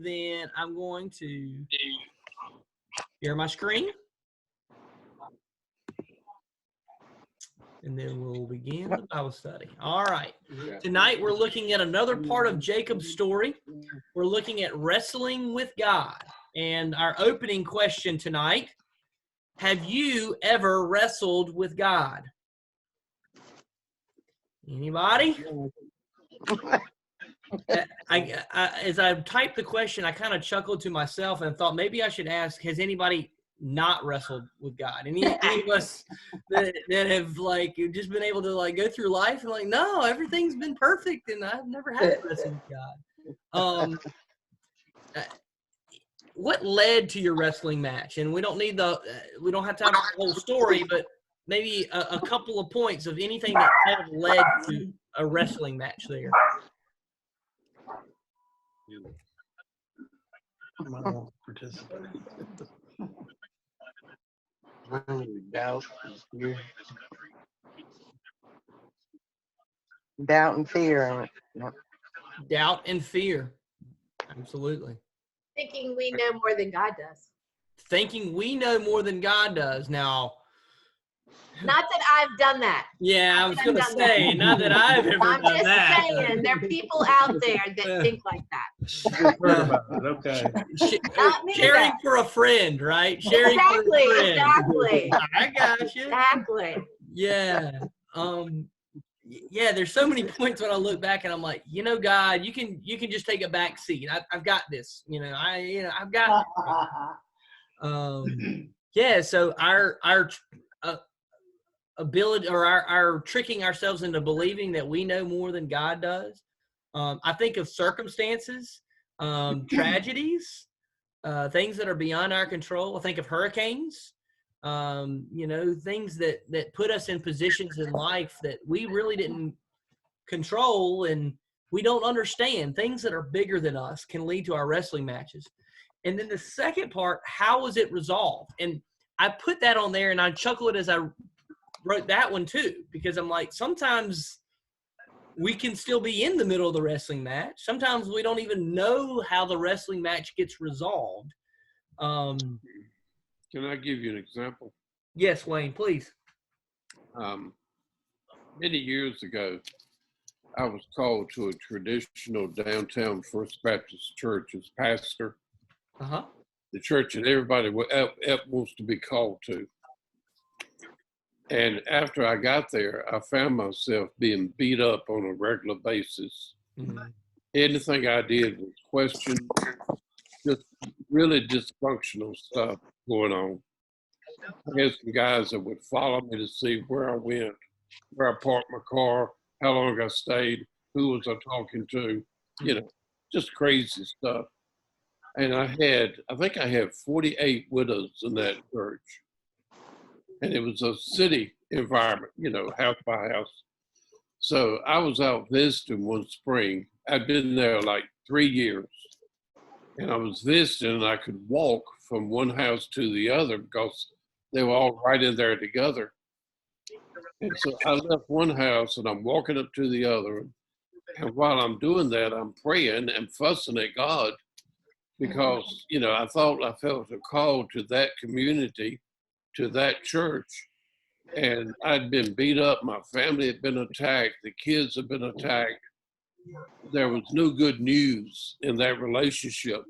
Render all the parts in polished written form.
and then I'm going to share my screen. And then we'll begin the Bible study. All right. Tonight we're looking at another part of Jacob's story. We're looking at wrestling with God. And our opening question tonight, have you ever wrestled with God? Anybody? As I typed the question, I kind of chuckled to myself and thought maybe I should ask, has anybody not wrestled with God? Any of us that have like just been able to like go through life and like, no, everything's been perfect and I've never had to wrestle with God. What led to your wrestling match? And we don't need we don't have time for the whole story, but maybe a couple of points of anything that kind of led to a wrestling match there. I won't participate. Doubt and fear. Doubt and fear. Absolutely. Thinking we know more than God does. Thinking we know more than God does. Now, not that I've done that. Yeah, I was going to say, not that I've ever done that. I'm just saying, there are people out there that think like that. Okay. Sharing for a friend, right? Sharing for a friend. Exactly. I got you. Exactly. Yeah. Yeah, there's so many points when I look back and I'm like, God, you can just take a back seat. I've got this. I've got it. Yeah, so our ability or our tricking ourselves into believing that we know more than God does. I think of circumstances, tragedies, things that are beyond our control. I think of hurricanes, things that put us in positions in life that we really didn't control and we don't understand. Things that are bigger than us can lead to our wrestling matches. And then the second part, how was it resolved? And I put that on there and I chuckled as I wrote that one too, because I'm like, sometimes we can still be in the middle of the wrestling match. Sometimes we don't even know how the wrestling match gets resolved. Can I give you an example? Yes, Wayne, please. Many years ago, I was called to a traditional downtown First Baptist church as pastor. Uh-huh. The church that everybody wants to be called to. And after I got there, I found myself being beat up on a regular basis. Mm-hmm. Anything I did was questioned, just really dysfunctional stuff going on. I had some guys that would follow me to see where I went, where I parked my car, how long I stayed, who was I talking to, just crazy stuff. And I think I had 48 widows in that church. And it was a city environment, house by house. So I was out visiting one spring. I'd been there like 3 years. And I was visiting and I could walk from one house to the other because they were all right in there together. And so I left one house and I'm walking up to the other. And while I'm doing that, I'm praying and fussing at God because, I thought I felt a call to that community, to that church, and I'd been beat up. My family had been attacked. The kids had been attacked. There was no good news in that relationship.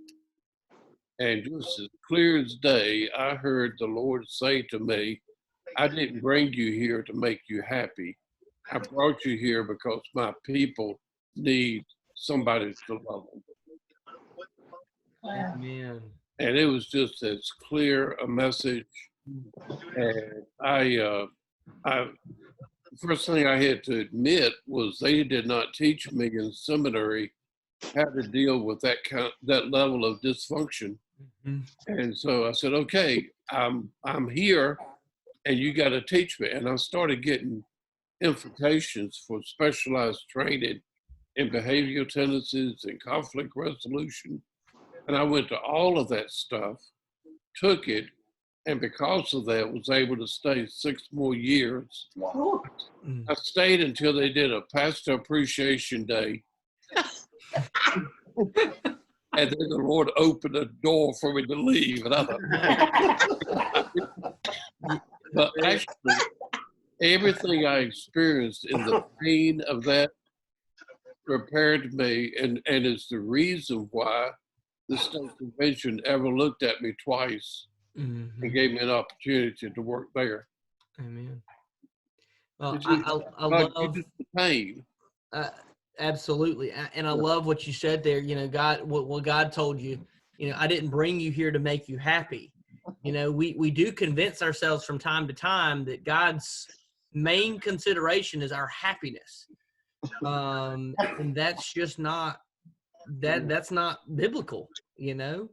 And just as clear as day, I heard the Lord say to me, I didn't bring you here to make you happy. I brought you here because my people need somebody to love them. Amen. And it was just as clear a message. And the first thing I had to admit was they did not teach me in seminary how to deal with that level of dysfunction. Mm-hmm. And so I said, okay, I'm here and you got to teach me. And I started getting invitations for specialized training in behavioral tendencies and conflict resolution. And I went to all of that stuff, took it, and because of that, was able to stay 6 more years. Wow. I stayed until they did a Pastor Appreciation Day. And then the Lord opened a door for me to leave. And I thought, but actually, everything I experienced in the pain of that prepared me, and is the reason why the state convention ever looked at me twice and gave me an opportunity to work there. Amen. Well, It's just, I God, love you just the pain. absolutely, and I love what you said there. You know, God, what God told you. You know, I didn't bring you here to make you happy. You know, we do convince ourselves from time to time that God's main consideration is our happiness, and that's just not that's not biblical. You know,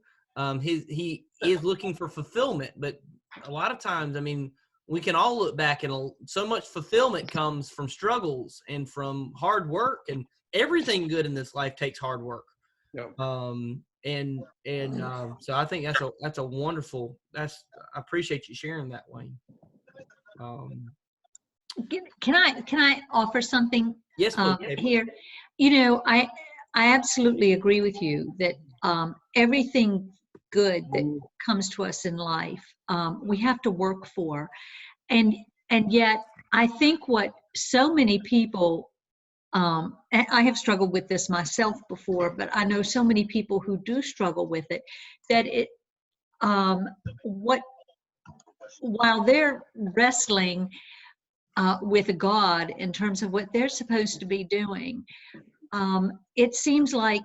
he is looking for fulfillment, but a lot of times, I mean, we can all look back and so much fulfillment comes from struggles and from hard work, and everything good in this life takes hard work. Yeah. So I think that's a wonderful, I appreciate you sharing that, Wayne. Can I offer something Yes, please. here? You know, I absolutely agree with you that everything good that comes to us in life, we have to work for. And yet, I think what so many people, and I have struggled with this myself before, but I know so many people who do struggle with it, that while they're wrestling with God in terms of what they're supposed to be doing, it seems like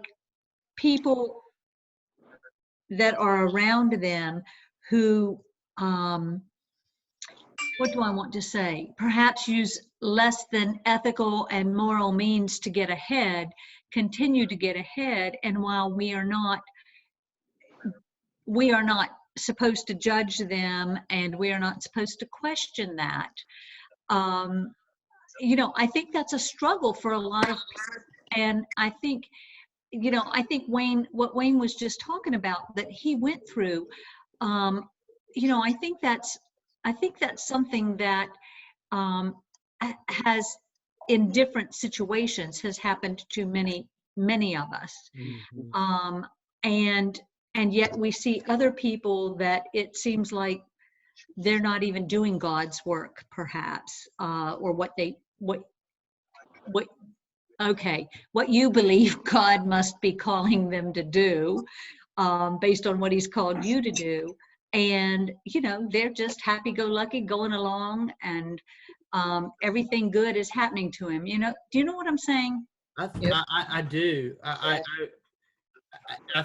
people that are around them who, what do I want to say? Perhaps use less than ethical and moral means to get ahead, continue to get ahead, and while we are not supposed to judge them, and we are not supposed to question that. You know, I think that's a struggle for a lot of people, and I think, you know, what Wayne was just talking about that he went through, you know, I think that's something that has, in different situations, has happened to many of us. And yet we see other people that it seems like they're not even doing God's work, perhaps, or what you believe God must be calling them to do, based on what he's called you to do. And, you know, they're just happy-go-lucky going along, and everything good is happening to him. You know, do you know what I'm saying? I do. I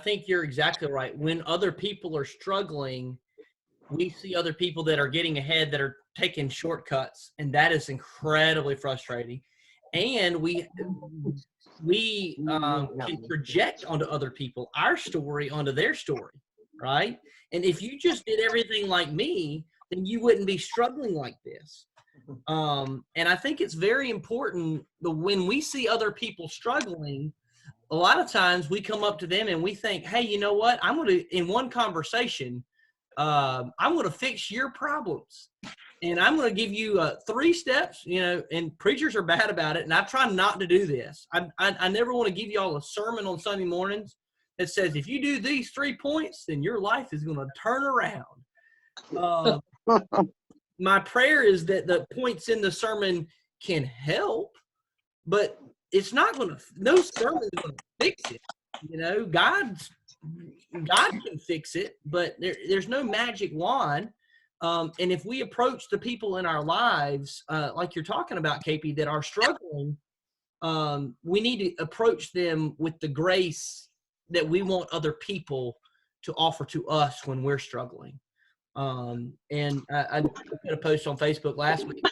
think you're exactly right. When other people are struggling, we see other people that are getting ahead, that are taking shortcuts, and that is incredibly frustrating. And we can project onto other people our story onto their story, right? And if you just did everything like me, then you wouldn't be struggling like this. And I think it's very important that when we see other people struggling, a lot of times we come up to them and we think, hey, you know what? I'm going to, in one conversation, I'm going to fix your problems. And I'm going to give you 3 steps, you know, and preachers are bad about it. And I try not to do this. I never want to give you all a sermon on Sunday mornings that says, if you do these 3 points, then your life is going to turn around. My prayer is that the points in the sermon can help, but it's not going to, no sermon is going to fix it. You know, God can fix it, but there's no magic wand. And if we approach the people in our lives, like you're talking about, KP, that are struggling, we need to approach them with the grace that we want other people to offer to us when we're struggling. And I put a post on Facebook last week,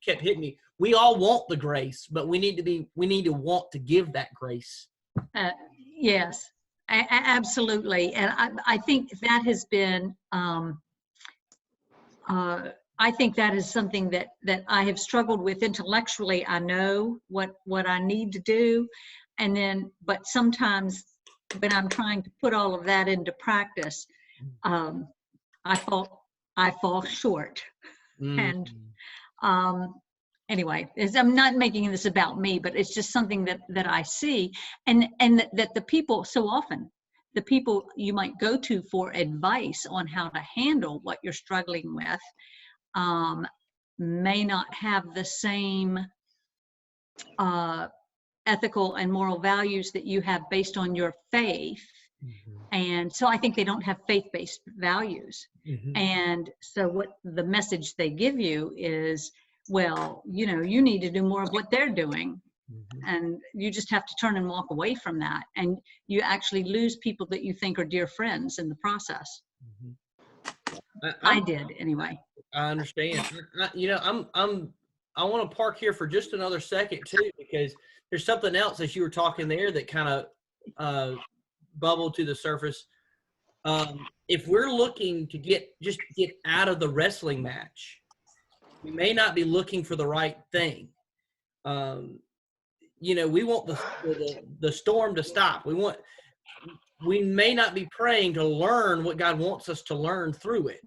kept hitting me. We all want the grace, but we need to want to give that grace. Yes, absolutely. And I think that has been, I think that is something that I have struggled with intellectually. I know what I need to do. And then, but sometimes when I'm trying to put all of that into practice, I fall short. And anyway, I'm not making this about me, but it's just something that I see, and that the people so often the people you might go to for advice on how to handle what you're struggling with may not have the same ethical and moral values that you have based on your faith. And so I think they don't have faith-based values. And so what the message they give you is, well, you need to do more of what they're doing. And you just have to turn and walk away from that. And you actually lose people that you think are dear friends in the process. I did anyway. I understand. I want to park here for just another second too, because there's something else as you were talking there that kind of bubbled to the surface. If we're looking to get out of the wrestling match, we may not be looking for the right thing. We want the storm to stop. We may not be praying to learn what God wants us to learn through it.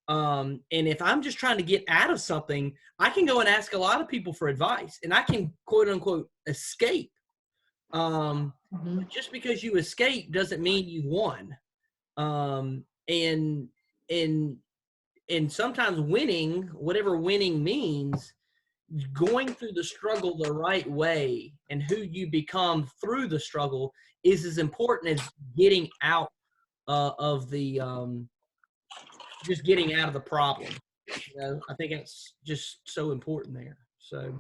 And if I'm just trying to get out of something, I can go and ask a lot of people for advice, and I can quote unquote escape. Just because you escape doesn't mean you won. And sometimes winning, whatever winning means, going through the struggle the right way and who you become through the struggle is as important as getting out of the just getting out of the problem. I think that's just so important there. So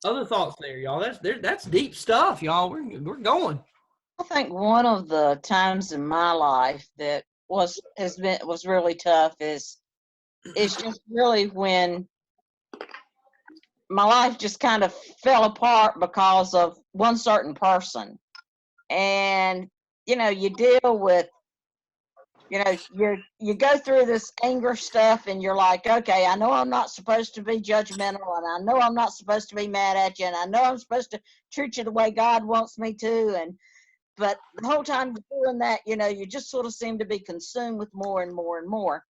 other thoughts there, y'all. That's deep stuff, y'all. We're going. I think one of the times in my life that was really tough is just really when my life just kind of fell apart because of one certain person. And you deal with you go through this anger stuff, and you're like, okay, I know I'm not supposed to be judgmental, and I know I'm not supposed to be mad at you, and I know I'm supposed to treat you the way God wants me to, but the whole time you're doing that, you just sort of seem to be consumed with more and more and more.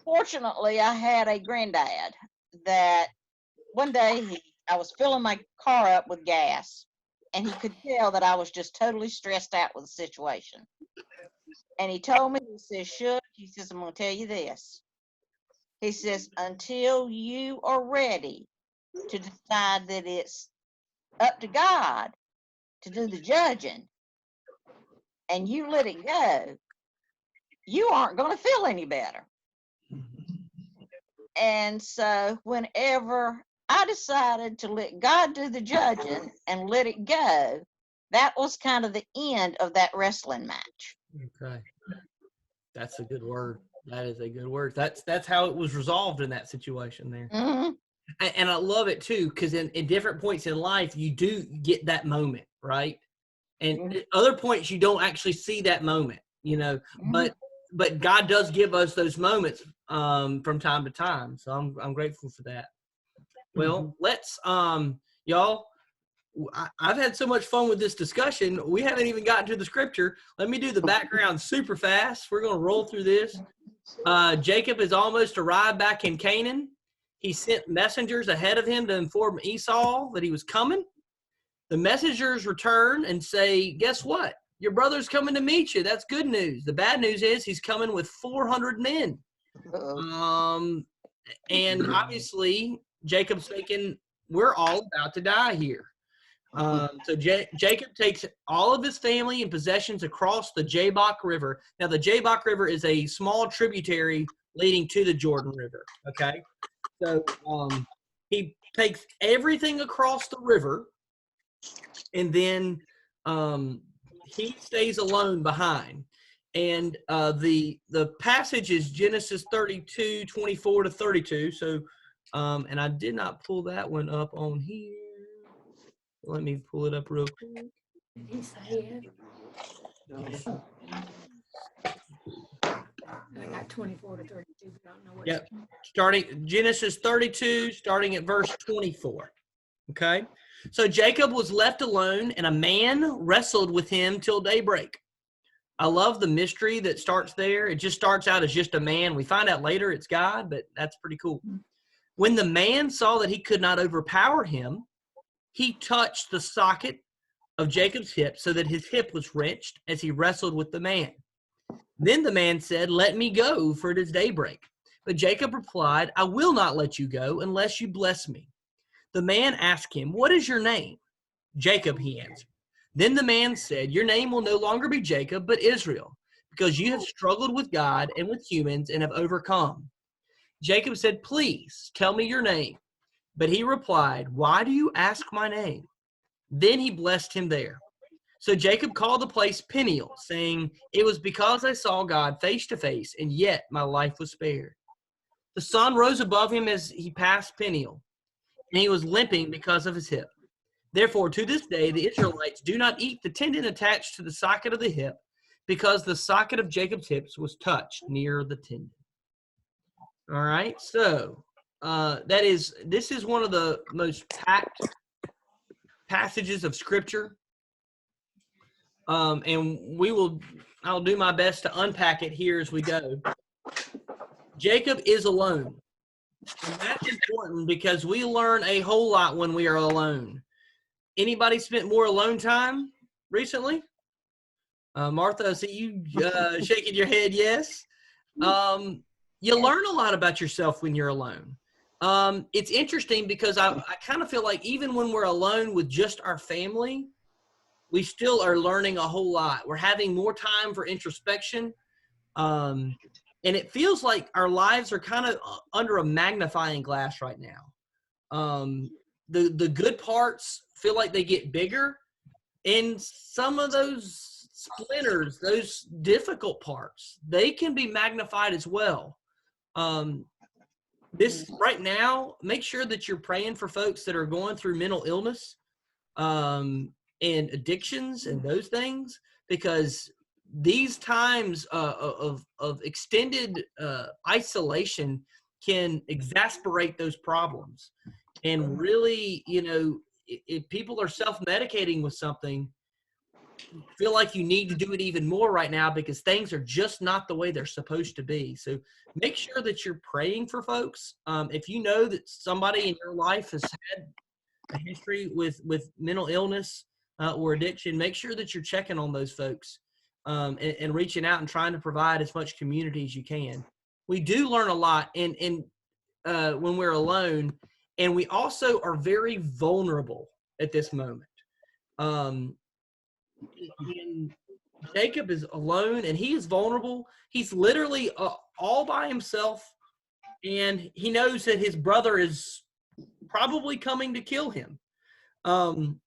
Fortunately, I had a granddad that one day I was filling my car up with gas, and he could tell that I was just totally stressed out with the situation. And he told me, he says, Shook, he says, I'm going to tell you this. He says, until you are ready to decide that it's up to God to do the judging, and you let it go, you aren't going to feel any better. And so whenever I decided to let God do the judging and let it go, that was kind of the end of that wrestling match. Okay. That's a good word. That is a good word. That's how it was resolved in that situation there. And I love it too, because in different points in life, you do get that moment, right? And at other points, you don't actually see that moment, but God does give us those moments from time to time. So I'm grateful for that. Well, let's, y'all, I've had so much fun with this discussion. We haven't even gotten to the scripture. Let me do the background super fast. We're going to roll through this. Jacob has almost arrived back in Canaan. He sent messengers ahead of him to inform Esau that he was coming. The messengers return and say, guess what? Your brother's coming to meet you. That's good news. The bad news is he's coming with 400 men. And obviously, Jacob's thinking, we're all about to die here. So Jacob takes all of his family and possessions across the Jabbok River. Now, the Jabbok River is a small tributary leading to the Jordan River, okay? So he takes everything across the river, and then he stays alone behind. And the passage is Genesis 32, 24 to 32. So, and I did not pull that one up on here. Let me pull it up real quick. I got 24 to 32, but I don't know what. Yep. Starting Genesis 32, starting at verse 24. Okay. So Jacob was left alone, and a man wrestled with him till daybreak. I love the mystery that starts there. It just starts out as just a man. We find out later it's God, but that's pretty cool. When the man saw that he could not overpower him, he touched the socket of Jacob's hip, so that his hip was wrenched as he wrestled with the man. Then the man said, "Let me go, for it is daybreak." But Jacob replied, "I will not let you go unless you bless me." The man asked him, "What is your name?" "Jacob," he answered. Then the man said, "Your name will no longer be Jacob, but Israel, because you have struggled with God and with humans and have overcome." Jacob said, "Please tell me your name." But he replied, "Why do you ask my name?" Then he blessed him there. So Jacob called the place Peniel, saying, "It was because I saw God face to face, and yet my life was spared." The sun rose above him as he passed Peniel, and he was limping because of his hip. Therefore, to this day, the Israelites do not eat the tendon attached to the socket of the hip, because the socket of Jacob's hips was touched near the tendon. All right, so this is one of the most packed passages of Scripture, and I'll do my best to unpack it here as we go. Jacob is alone, and that's important because we learn a whole lot when we are alone. Anybody spent more alone time recently? Martha, I see you shaking your head yes. You learn a lot about yourself when you're alone. It's interesting because I kind of feel like even when we're alone with just our family, we still are learning a whole lot. We're having more time for introspection. And it feels like our lives are kind of under a magnifying glass right now. The good parts feel like they get bigger, and some of those splinters, those difficult parts, they can be magnified as well. This right now, make sure that you're praying for folks that are going through mental illness and addictions and those things, because these times of extended isolation can exacerbate those problems. And really, if people are self-medicating with something, feel like you need to do it even more right now because things are just not the way they're supposed to be. So make sure that you're praying for folks. If you know that somebody in your life has had a history with mental illness or addiction, make sure that you're checking on those folks and reaching out and trying to provide as much community as you can. We do learn a lot when we're alone, and we also are very vulnerable at this moment. And Jacob is alone and he is vulnerable. He's literally all by himself, and he knows that his brother is probably coming to kill him. One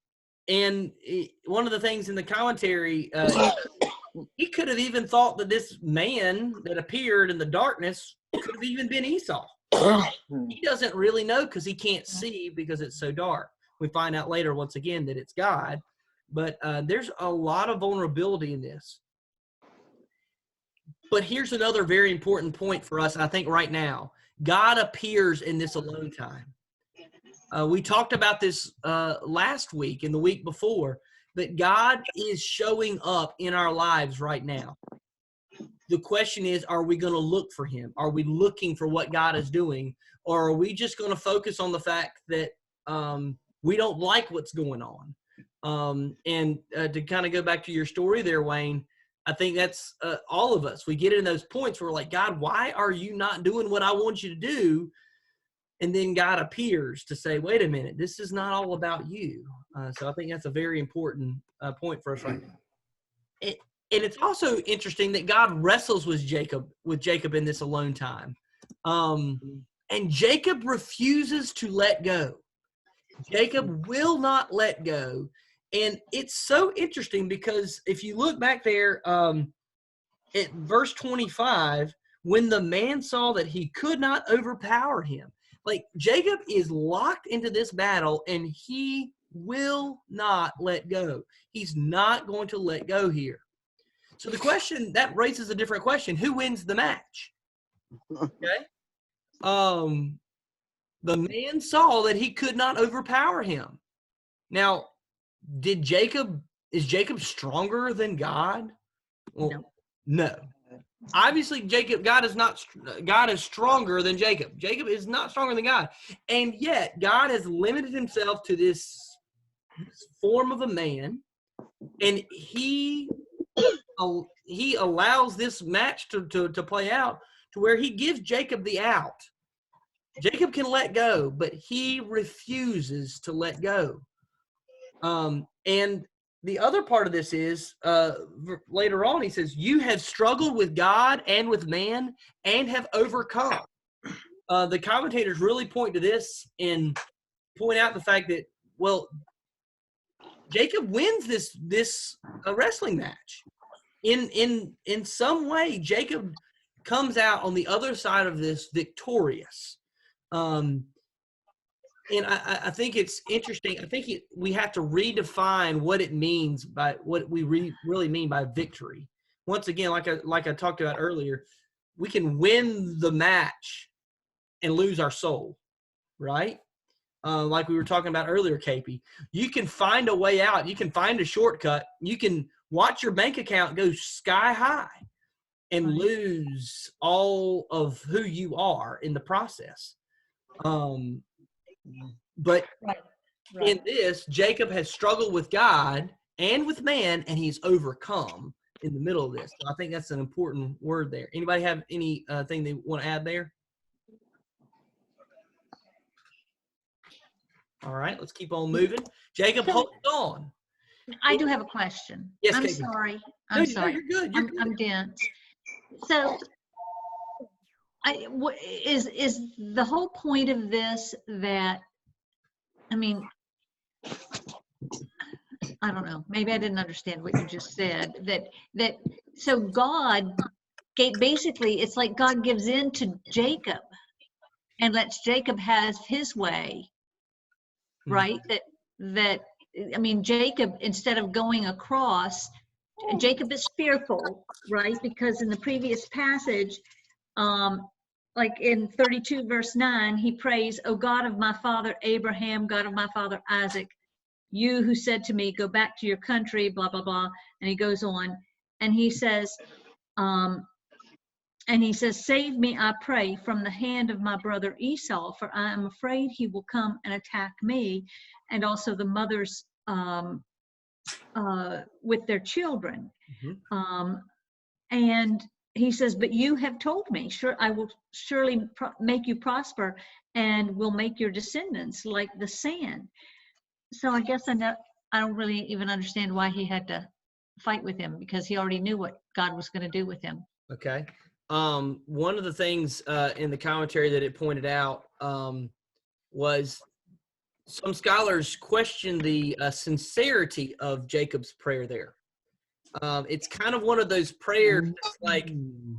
of the things in the commentary, he could have even thought that this man that appeared in the darkness could have even been Esau. He doesn't really know because he can't see because it's so dark. We find out later, once again, that it's God. But there's a lot of vulnerability in this. But here's another very important point for us, I think, right now. God appears in this alone time. We talked about this last week and the week before, that God is showing up in our lives right now. The question is, are we going to look for him? Are we looking for what God is doing? Or are we just going to focus on the fact that we don't like what's going on? To kind of go back to your story there, Wayne, I think that's all of us. We get in those points where we're like, God, why are you not doing what I want you to do? And then God appears to say, wait a minute, this is not all about you. So I think that's a very important point for us right now. And it's also interesting that God wrestles with Jacob in this alone time. And Jacob refuses to let go. Jacob will not let go. And it's so interesting because if you look back there at verse 25, when the man saw that he could not overpower him, like Jacob is locked into this battle and he will not let go. He's not going to let go here. So the question, that raises a different question. Who wins the match? Okay. The man saw that he could not overpower him. Now, is Jacob stronger than God? Well, no. Obviously, God is stronger than Jacob. Jacob is not stronger than God. And yet, God has limited himself to this form of a man, And he allows this match to play out to where he gives Jacob the out. Jacob can let go, but he refuses to let go. And the other part of this is later on, he says, you have struggled with God and with man and have overcome. The commentators really point to this and point out the fact that, well, Jacob wins this wrestling match. In some way, Jacob comes out on the other side of this victorious. And I think it's interesting. I think we have to redefine what it means by what we really mean by victory. Once again, like I talked about earlier, we can win the match and lose our soul, right? Like we were talking about earlier, KP. You can find a way out. You can find a shortcut. You can watch your bank account go sky high and lose all of who you are in the process. But in this, Jacob has struggled with God and with man, and he's overcome in the middle of this. So I think that's an important word there. Anybody have any thing they want to add there? All right, let's keep on moving. Jacob, hold on. I do have a question. Yes, I'm Katie. sorry. No, I'm sorry. you're good. You're good. I'm dense. So, is the whole point of this that, I mean, I don't know. Maybe I didn't understand what you just said. So God basically, it's like God gives in to Jacob and lets Jacob have his way, right? That I mean, Jacob, instead of going across, Jacob is fearful, right? Because in the previous passage, like in 32 verse 9, he prays, "O God of my father Abraham, God of my father Isaac, you who said to me, go back to your country, blah, blah, blah." And he goes on and he says, "Save me, I pray, from the hand of my brother Esau, for I am afraid he will come and attack me, and also the mothers with their children." And he says, "But you have told me, sure, I will surely make you prosper and will make your descendants like the sand." So I guess I don't really even understand why he had to fight with him, because he already knew what God was going to do with him. Okay. One of the things in the commentary that it pointed out was some scholars question the sincerity of Jacob's prayer there. It's kind of one of those prayers that's like,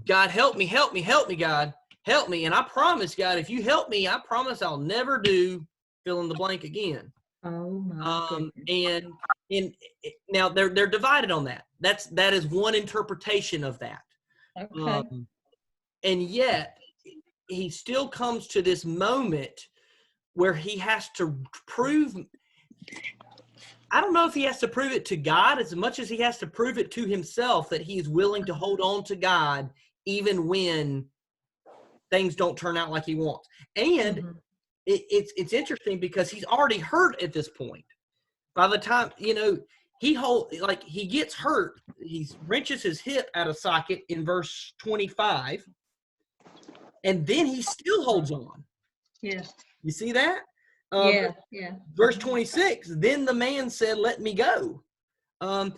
God, help me, help me, help me, God, help me. And I promise, God, if you help me, I promise I'll never do fill in the blank again. Oh my and now they're divided on that. That is one interpretation of that. Okay. And yet he still comes to this moment where he has to prove, I don't know if he has to prove it to God as much as he has to prove it to himself that he is willing to hold on to God even when things don't turn out like he wants. And it's interesting because he's already hurt at this point. By the time, he gets hurt, he wrenches his hip out of socket in verse 25, and then he still holds on. Yes. You see that? Yeah. Verse 26, then the man said, "Let me go." God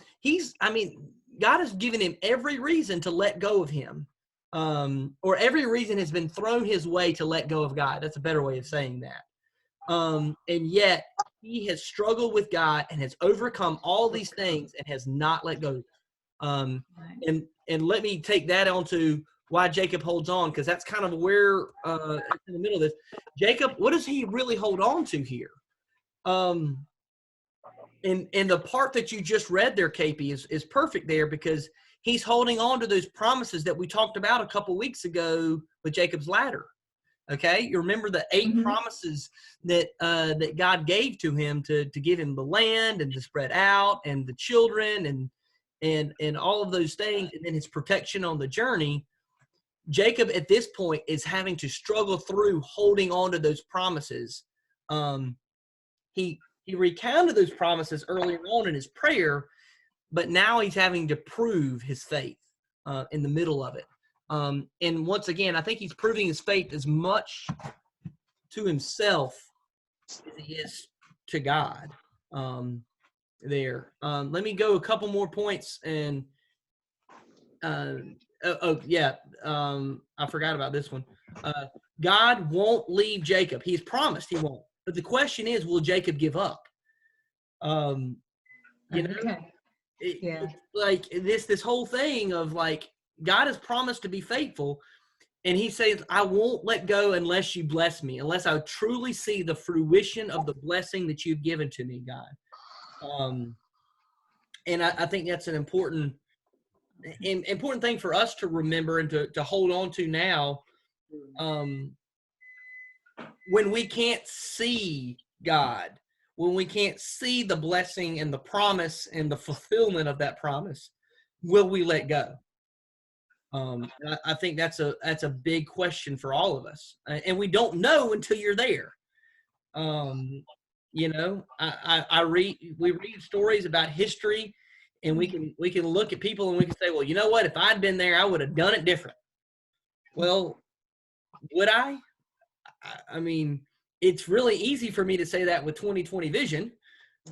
has given him every reason to let go of him. Or every reason has been thrown his way to let go of God. That's a better way of saying that. And yet he has struggled with God and has overcome all these things and has not let go. And let me take that on to why Jacob holds on, because that's kind of where in the middle of this. Jacob, what does he really hold on to here? And the part that you just read there, KP, is perfect there, because he's holding on to those promises that we talked about a couple weeks ago with Jacob's ladder. Okay, you remember the 8 promises that God gave to him to give him the land and to spread out and the children and all of those things, and then his protection on the journey. Jacob at this point is having to struggle through holding on to those promises. He recounted those promises earlier on in his prayer, but now he's having to prove his faith in the middle of it. And once again, I think he's proving his faith as much to himself as he is to God. There. Let me go a couple more points. And I forgot about this one. God won't leave Jacob. He's promised he won't. But the question is, will Jacob give up? Okay. Yeah. Like this whole thing of like, God has promised to be faithful, and he says, I won't let go unless you bless me, unless I truly see the fruition of the blessing that you've given to me, God. And I think that's an important thing for us to remember and to hold on to now. When we can't see God, when we can't see the blessing and the promise and the fulfillment of that promise, will we let go? I think that's a big question for all of us, and we don't know until you're there. We read stories about history, and we can look at people and we can say, well, you know what? If I'd been there, I would have done it different. Well, would I? I mean, it's really easy for me to say that with 20/20 vision,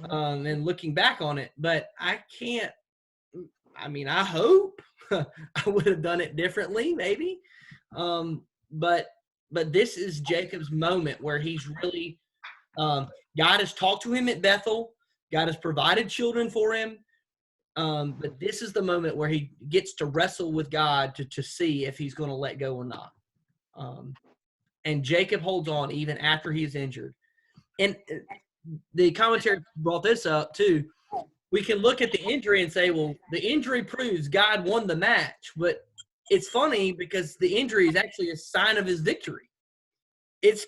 and looking back on it, but I can't. I mean, I hope I would have done it differently, maybe. But this is Jacob's moment where he's really, God has talked to him at Bethel. God has provided children for him. But this is the moment where he gets to wrestle with God to see if he's going to let go or not. And Jacob holds on even after he's injured. And the commentary brought this up too. We can look at the injury and say, well, the injury proves God won the match. But it's funny because the injury is actually a sign of his victory. It's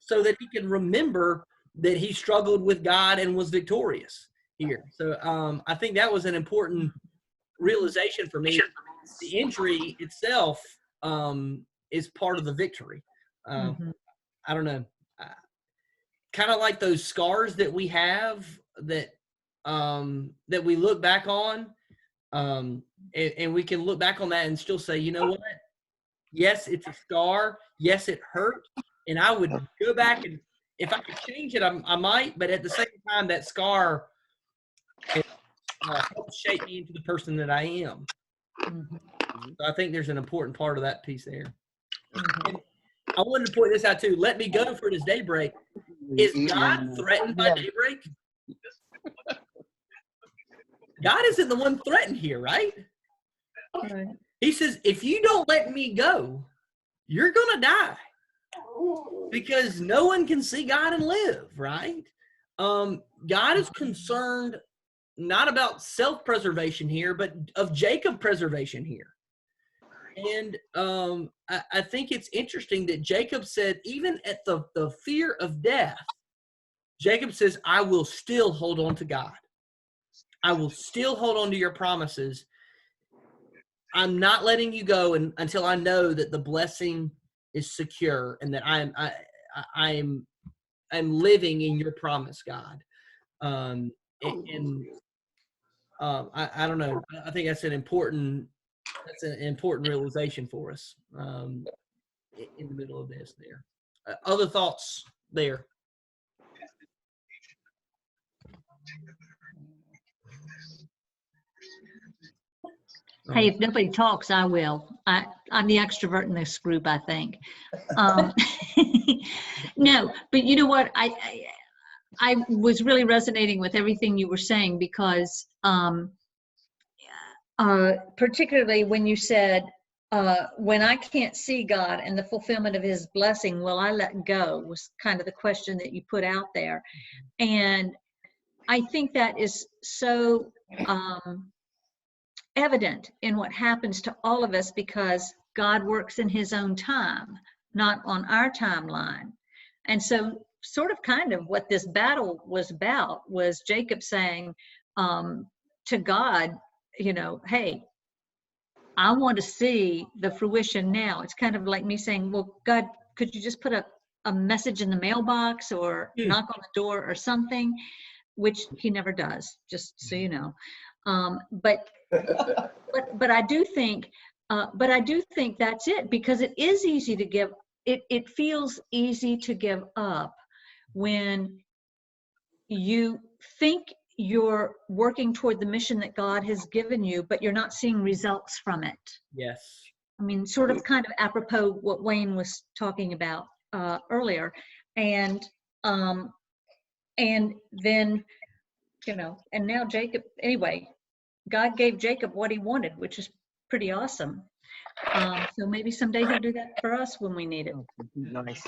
so that he can remember that he struggled with God and was victorious here. So I think that was an important realization for me. The injury itself is part of the victory. I don't know. Kind of like those scars that we have that we look back on, and we can look back on that and still say, you know what? Yes, it's a scar. Yes, it hurt. And I would go back, and if I could change it, I might. But at the same time, that scar helps shape me into the person that I am. So I think there's an important part of that piece there. And I wanted to point this out too. Let me go, for it is daybreak. Is God threatened by daybreak? God isn't the one threatened here, right? He says, if you don't let me go, you're going to die. Because no one can see God and live, right? God is concerned not about self-preservation here, but of Jacob preservation here. And I think it's interesting that Jacob said, even at the fear of death, Jacob says, I will still hold on to God. I will still hold on to your promises. I'm not letting you go until I know that the blessing is secure and that I'm living in your promise, God. I don't know. I think that's an important realization for us in the middle of this there. Other thoughts there? Hey, if nobody talks, I will. I'm the extrovert in this group, I think. No, but you know what? I was really resonating with everything you were saying because particularly when you said, when I can't see God and the fulfillment of his blessing, will I let go, was kind of the question that you put out there. And I think that is so evident in what happens to all of us because God works in his own time, not on our timeline. And so sort of kind of what this battle was about was Jacob saying to God, you know, hey, I want to see the fruition now. It's kind of like me saying, well, God, could you just put a message in the mailbox or knock on the door or something, which he never does, just so you know. But I do think, that's it, because it is easy to give. It feels easy to give up when you think you're working toward the mission that God has given you, but you're not seeing results from it. Yes. I mean, sort of kind of apropos what Wayne was talking about earlier. And then, and now Jacob, anyway, God gave Jacob what he wanted, which is pretty awesome. So maybe someday he'll do that for us when we need it. Nice.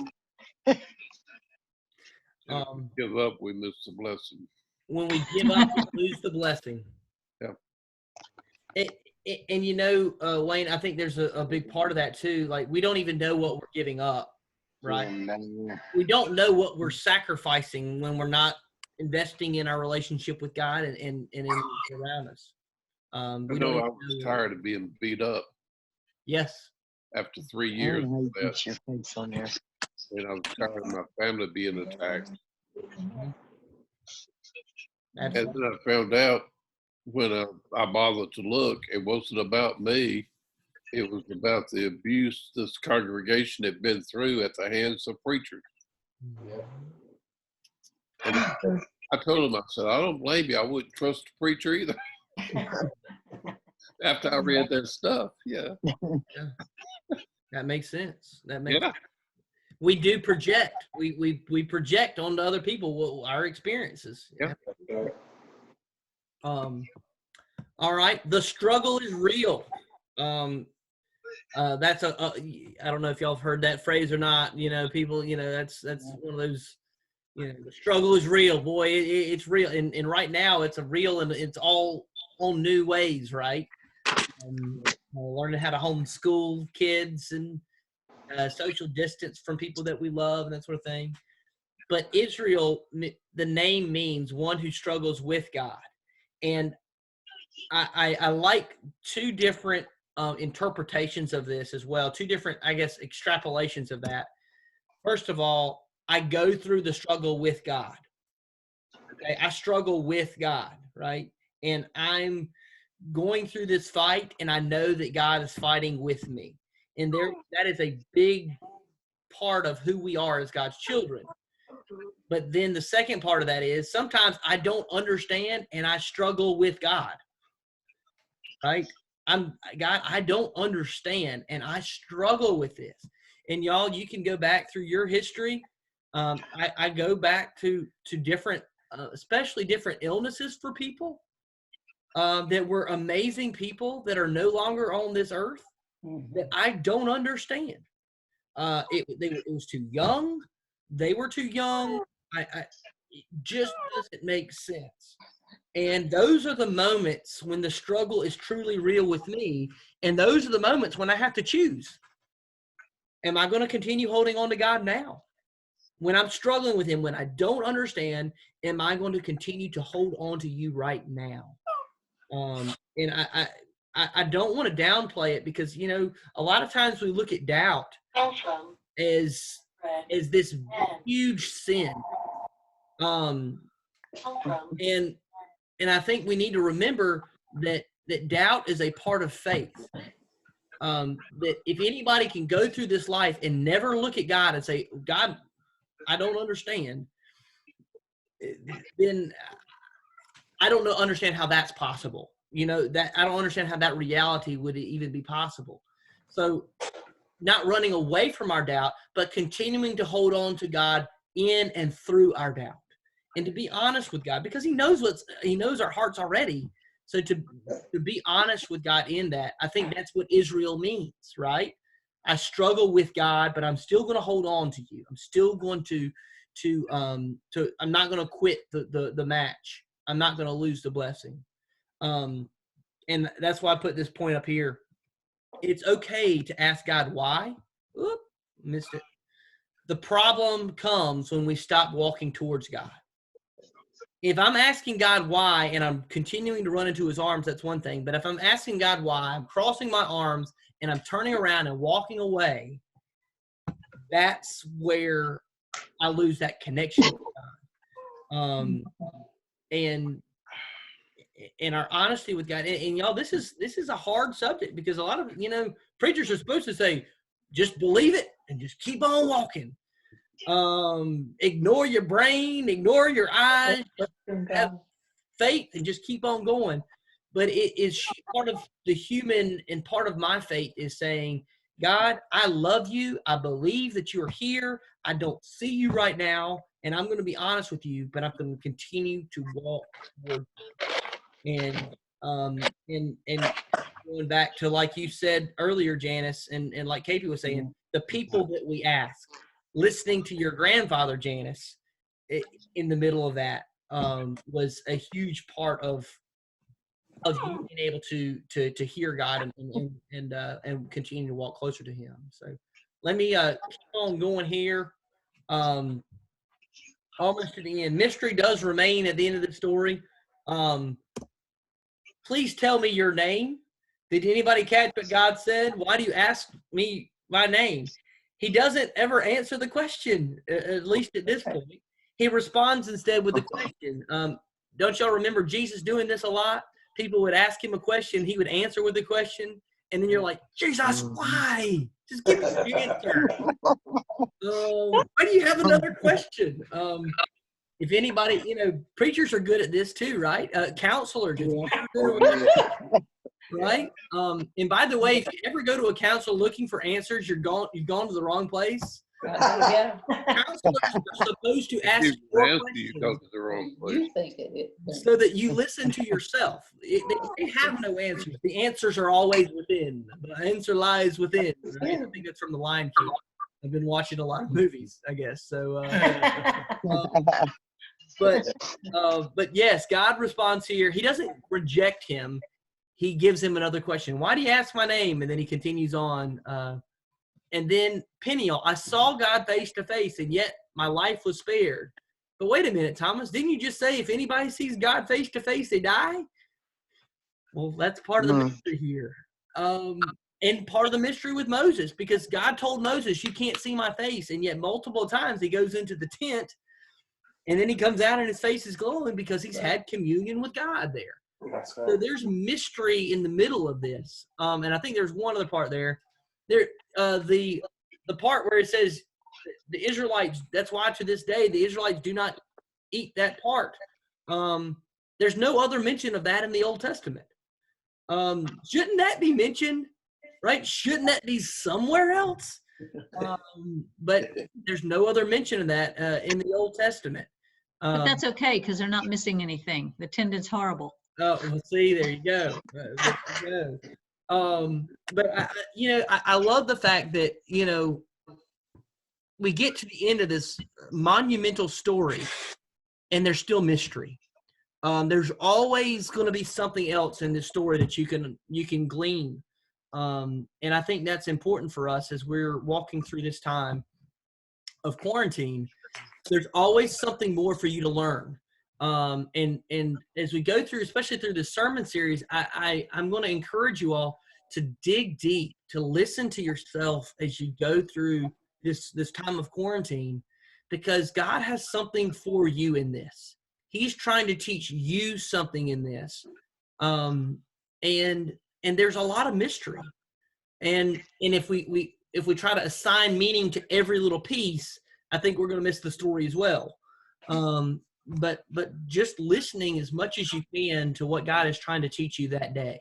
Give up, we miss the blessing. When we give up, we lose the blessing. Yeah. And Wayne, I think there's a big part of that too. Like, we don't even know what we're giving up, right? We don't know what we're sacrificing when we're not investing in our relationship with God and in around us. I know I was tired of being beat up. Yes. After 3 years of that, Get your face on there. and I was tired of my family being attacked. And then I found out when I bothered to look, it wasn't about me. It was about the abuse this congregation had been through at the hands of preachers. And I told him, I said, I don't blame you. I wouldn't trust a preacher either. After I read that stuff, yeah. That makes sense. Sense. We do project. We project onto other people our experiences. Yeah. All right. The struggle is real. That's I don't know if y'all have heard that phrase or not. People. That's one of those. The struggle is real, boy. It's real, and right now it's a real, and it's all on new ways, right? Learning how to homeschool kids and social distance from people that we love and that sort of thing. But Israel, the name means one who struggles with God, and I like two different interpretations of this as well. Two different, I guess, extrapolations of that. First of all, I go through the struggle with God. Okay, I struggle with God, right? And I'm going through this fight, and I know that God is fighting with me. And that is a big part of who we are as God's children. But then the second part of that is sometimes I don't understand, and I struggle with God, right? God, I don't understand, and I struggle with this. And y'all, you can go back through your history. I go back to different, especially different illnesses for people that were amazing people that are no longer on this earth that I don't understand. It was too young. They were too young. It just doesn't make sense. And those are the moments when the struggle is truly real with me. And those are the moments when I have to choose. Am I going to continue holding on to God now? When I'm struggling with him, when I don't understand, am I going to continue to hold on to you right now? And I don't want to downplay it because, a lot of times we look at doubt as this huge sin. And I think we need to remember that doubt is a part of faith. That if anybody can go through this life and never look at God and say, God, I don't understand, then I don't understand how that's possible. That I don't understand how that reality would even be possible. So not running away from our doubt, but continuing to hold on to God in and through our doubt, and to be honest with God, because he knows our hearts already. So to be honest with God in that, I think that's what Israel means, right? I struggle with God, but I'm still going to hold on to you. I'm still going to I'm not going to quit the match. I'm not going to lose the blessing. And that's why I put this point up here. It's okay to ask God why. Oop, missed it. The problem comes when we stop walking towards God. If I'm asking God why and I'm continuing to run into his arms, that's one thing. But if I'm asking God why, I'm crossing my arms and I'm turning around and walking away, that's where I lose that connection with God. And and our honesty with God. And y'all, this is a hard subject because a lot of, preachers are supposed to say, just believe it and just keep on walking. Ignore your brain, ignore your eyes, have faith and just keep on going. But it is part of the human, and part of my faith is saying, God, I love you. I believe that you are here. I don't see you right now, and I'm going to be honest with you, but I'm going to continue to walk toward you. And going back to, like you said earlier, Janice, and like KP was saying, the people that we ask, listening to your grandfather, Janice, in the middle of that was a huge part of you being able to hear God and continue to walk closer to Him. So let me keep on going here. Almost to the end. Mystery does remain at the end of the story. Please tell me your name. Did anybody catch what God said? Why do you ask me my name? He doesn't ever answer the question, at least at this point. He responds instead with the question. Don't y'all remember Jesus doing this a lot? People would ask him a question, he would answer with a question, and then you're like, Jesus, why? Just give us the answer. Why do you have another question? If anybody, preachers are good at this too, right? Counselors, right? And by the way, if you ever go to a counselor looking for answers, you've gone to the wrong place. Yeah. Counselors are supposed to ask You your go questions to the wrong place. You think it is. so that you listen to yourself. They have no answers. The answers are always within. The answer lies within. Right? I think that's from The Lion King. I've been watching a lot of movies, I guess. So, but yes, God responds here. He doesn't reject him. He gives him another question. Why do you ask my name? And then he continues on. And then Peniel, I saw God face to face, and yet my life was spared. But wait a minute, Thomas, didn't you just say if anybody sees God face to face, they die? Well, that's part of the mystery here. And part of the mystery with Moses, because God told Moses, you can't see my face. And yet multiple times he goes into the tent, and then he comes out and his face is glowing because he's had communion with God there. That's So there's mystery in the middle of this. And I think there's one other part there. The part where it says the Israelites, that's why to this day the Israelites do not eat that part. There's no other mention of that in the Old Testament. Shouldn't that be mentioned, right? Shouldn't that be somewhere else? But there's no other mention of that in the Old Testament. But that's okay because they're not missing anything. The tendon's horrible. Oh, well, see, there you go. There you go. But I love the fact that we get to the end of this monumental story, and there's still mystery. There's always going to be something else in this story that you can glean, and I think that's important for us as we're walking through this time of quarantine. There's always something more for you to learn. And as we go through, especially through this sermon series, I'm going to encourage you all to dig deep, to listen to yourself as you go through this time of quarantine, because God has something for you in this. He's trying to teach you something in this. And there's a lot of mystery. And if we try to assign meaning to every little piece, I think we're going to miss the story as well. But just listening as much as you can to what God is trying to teach you that day.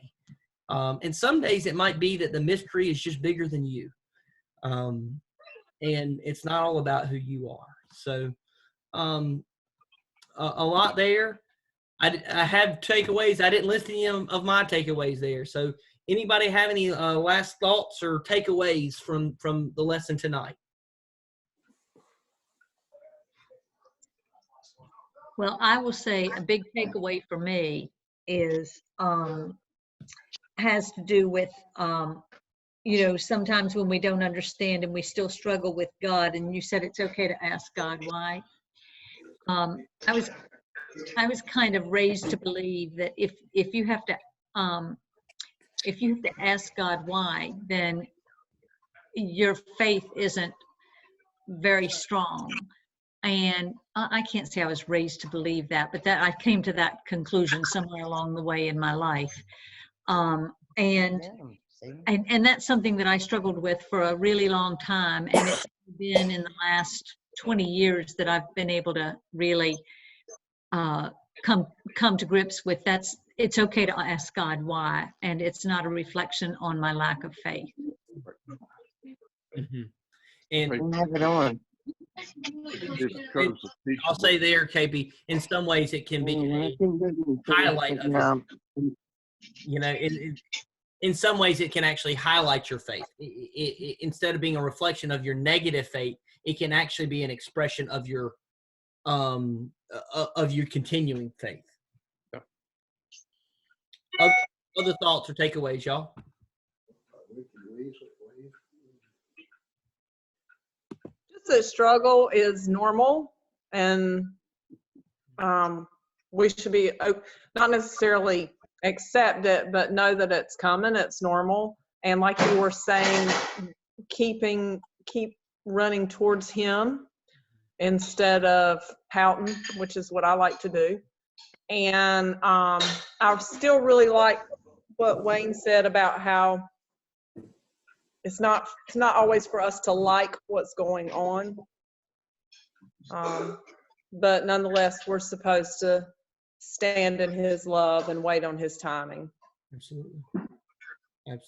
And some days it might be that the mystery is just bigger than you. And it's not all about who you are. So a lot there. I have takeaways. I didn't list any of my takeaways there. So anybody have any last thoughts or takeaways from the lesson tonight? Well, I will say a big takeaway for me is has to do with sometimes when we don't understand and we still struggle with God, and you said it's okay to ask God why. I was kind of raised to believe that if you have to ask God why, then your faith isn't very strong. And I can't say I was raised to believe that, but that I came to that conclusion somewhere along the way in my life. And that's something that I struggled with for a really long time. And it's been in the last 20 years that I've been able to really come to grips with it's okay to ask God why, and it's not a reflection on my lack of faith. Mm-hmm. And Have it on. I'll say there, KP, in some ways it can be a highlight of your, in some ways it can actually highlight your faith. Instead of being a reflection of your negative faith, it can actually be an expression of your continuing faith. Other thoughts or takeaways, y'all? Just a struggle is normal, and we should be not necessarily accept it, but know that it's coming. It's normal, and like you were saying, keep running towards Him instead of pouting, which is what I like to do. And I still really like what Wayne said about how it's not always for us to like what's going on, but nonetheless we're supposed to stand in His love and wait on His timing. Absolutely. And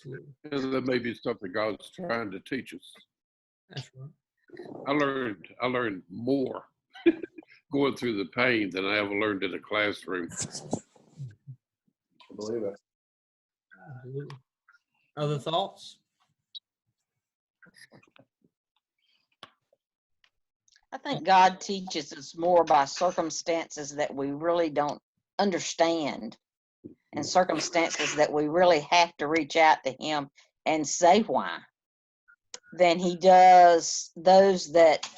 that may be something God's trying to teach us. That's right. I learned more going through the pain than I ever learned in a classroom. I believe it. Absolutely. Other thoughts? I think God teaches us more by circumstances that we really don't understand, and circumstances that we really have to reach out to Him and say why, than He does those that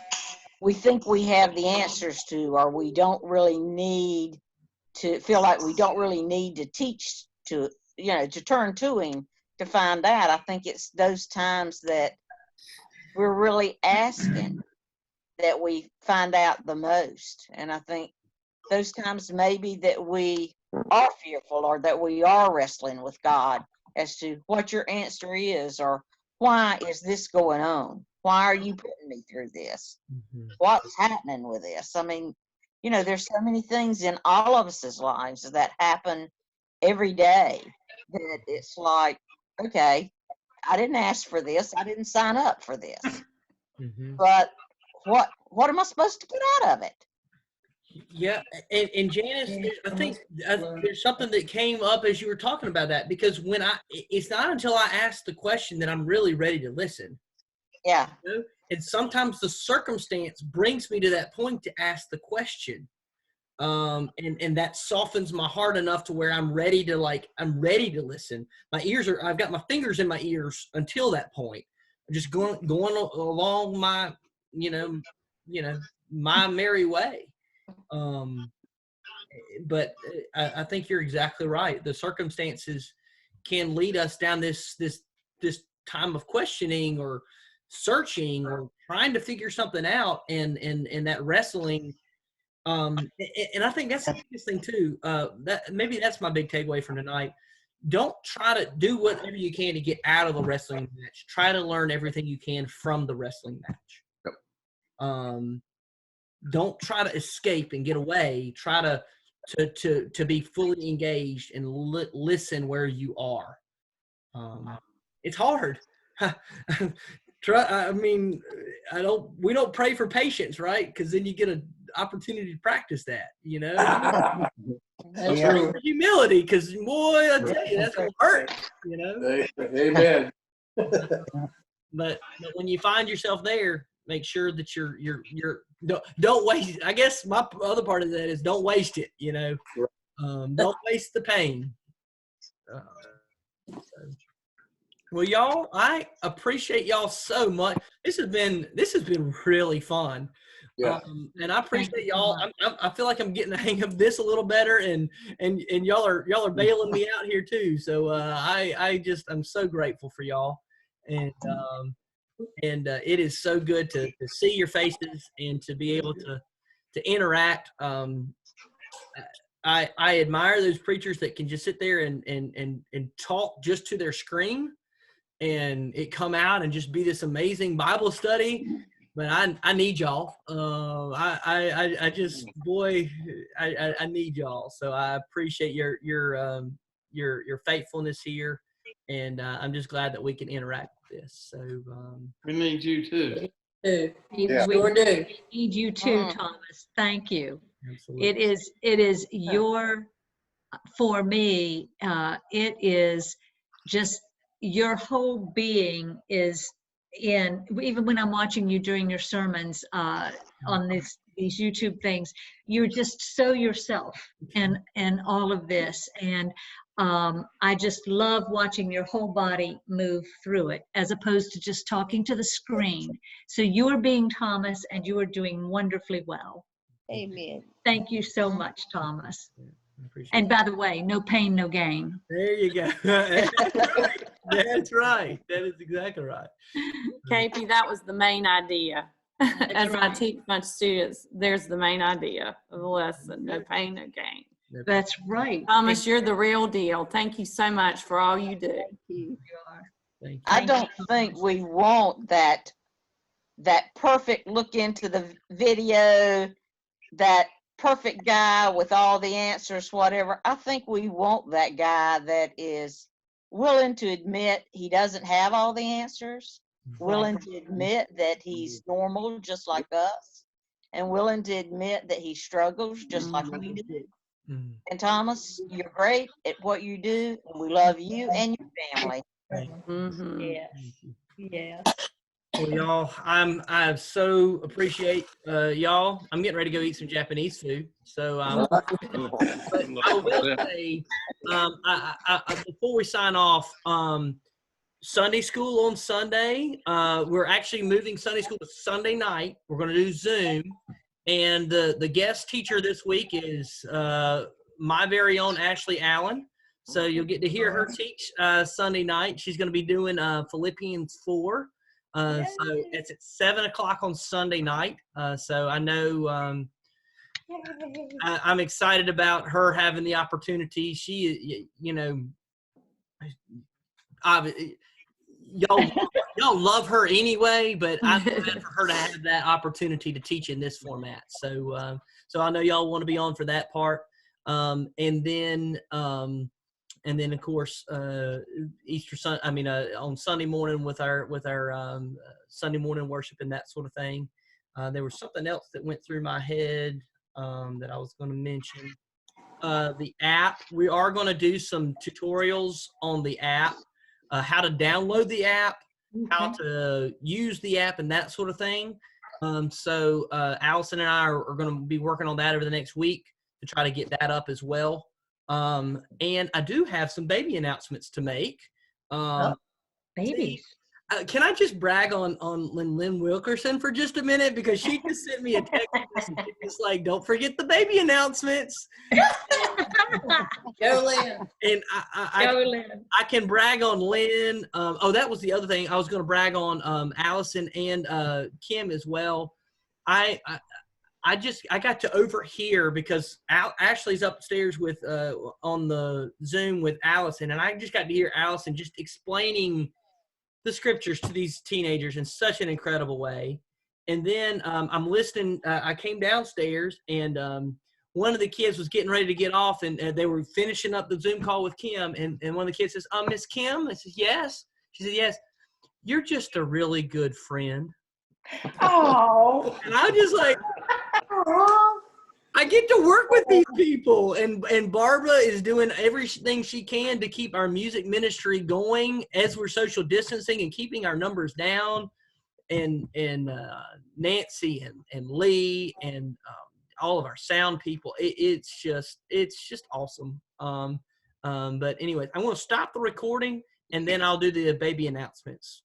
we think we have the answers to, or we don't really need to feel like we don't really need to teach to, to turn to Him to find out. I think it's those times that we're really asking that we find out the most. And I think those times maybe that we are fearful, or that we are wrestling with God as to what your answer is, or why is this going on? Why are you putting me through this? Mm-hmm. What's happening with this? I mean, there's so many things in all of us' lives that happen every day that it's like, okay, I didn't ask for this. I didn't sign up for this. Mm-hmm. But what am I supposed to get out of it? Yeah, and Janice, I think there's something that came up as you were talking about that, because it's not until I ask the question that I'm really ready to listen. Yeah. And sometimes the circumstance brings me to that point to ask the question. And that softens my heart enough to where I'm ready to listen. I've got my fingers in my ears until that point. I'm just going along my, my merry way. But I think you're exactly right. The circumstances can lead us down this time of questioning or searching or trying to figure something out, and that wrestling. And I think that's the biggest thing too. Maybe that's my big takeaway from tonight. Don't try to do whatever you can to get out of the wrestling match. Try to learn everything you can from the wrestling match. Yep. Don't try to escape and get away. Try to be fully engaged and listen where you are. It's hard. We don't pray for patience, right? Because then you get an opportunity to practice that, Don't pray for humility, because boy, I tell you, that's gonna hurt, Amen. But when you find yourself there, make sure that you're don't waste. I guess my other part of that is don't waste it. Don't waste the pain. Well, y'all, I appreciate y'all so much. This has been really fun. Yeah. And I appreciate y'all. I feel like I'm getting the hang of this a little better, and y'all are bailing me out here too. So I'm so grateful for y'all, and And it is so good to see your faces and to be able to interact. I admire those preachers that can just sit there and talk just to their screen and it come out and just be this amazing Bible study. But I need y'all. I just, boy, I need y'all. So I appreciate your faithfulness here, and I'm just glad that we can interact with this. So We need you too. Yeah. We Sure do. need you too, Mhm. Thomas. Thank you. absolutely. It is your, for me, it is just your whole being is in, even when I'm watching you during your sermons on these YouTube things, you're just so yourself and all of this. And I just love watching your whole body move through it as opposed to just talking to the screen. So you're being Thomas and you are doing wonderfully well. Amen. Thank you so much, Thomas. I appreciate And it. by the way, no pain, no gain. There you go. That's right. That is exactly right. KP, that was the main idea. As I right. teach my students, there's the main idea of the lesson, no pain, no gain. That's right. Thomas, you're the real deal. Thank you so much for all you do. You are. Thank you. I don't think we want that perfect look into the video, that perfect guy with all the answers, whatever. I think we want that guy that is willing to admit he doesn't have all the answers, willing to admit that he's normal just like us, and willing to admit that he struggles just like we do. Mhm. And Thomas, you're great at what you do, and we love you and your family. Mhm. Yes. Thank you. Yes. Well, y'all, I so appreciate y'all. I'm getting ready to go eat some Japanese food. So, but I will say, before we sign off, Sunday school on Sunday. We're actually moving Sunday school to Sunday night. We're going to do Zoom, and the guest teacher this week is my very own Ashley Allen. So you'll get to hear her teach Sunday night. She's going to be doing Philippians 4. So it's at 7 o'clock on Sunday night. So I know I'm excited about her having the opportunity. She, y'all love her anyway, but I'm glad for her to have that opportunity to teach in this format. So so I know y'all want to be on for that part. And then of course Easter Sun. On Sunday morning with our Sunday morning worship and that sort of thing. There was something else that went through my head that I was going to mention. The app. We are going to do some tutorials on the app, how to download the app, how to use the app, and that sort of thing. So Allison and I are going to be working on that over the next week to try to get that up as well. And I do have some baby announcements to make. Babies. Can I just brag on Lynn Wilkerson for just a minute? Because she just sent me a text message. It's like, don't forget the baby announcements. Go Lynn. And Go, Lynn. I can brag on Lynn. That was the other thing. I was going to brag on Allison and Kim as well. I got to overhear because Ashley's upstairs with on the Zoom with Allison, and I just got to hear Allison just explaining the scriptures to these teenagers in such an incredible way. And then I'm listening. I came downstairs, and one of the kids was getting ready to get off, and they were finishing up the Zoom call with Kim. And one of the kids says, Miss Kim? I said, yes. She said, yes. You're just a really good friend. Oh. And I was just like, I get to work with these people, and Barbara is doing everything she can to keep our music ministry going as we're social distancing and keeping our numbers down. And Nancy and Lee and all of our sound people, it's just awesome. But anyway, I'm going to stop the recording and then I'll do the baby announcements.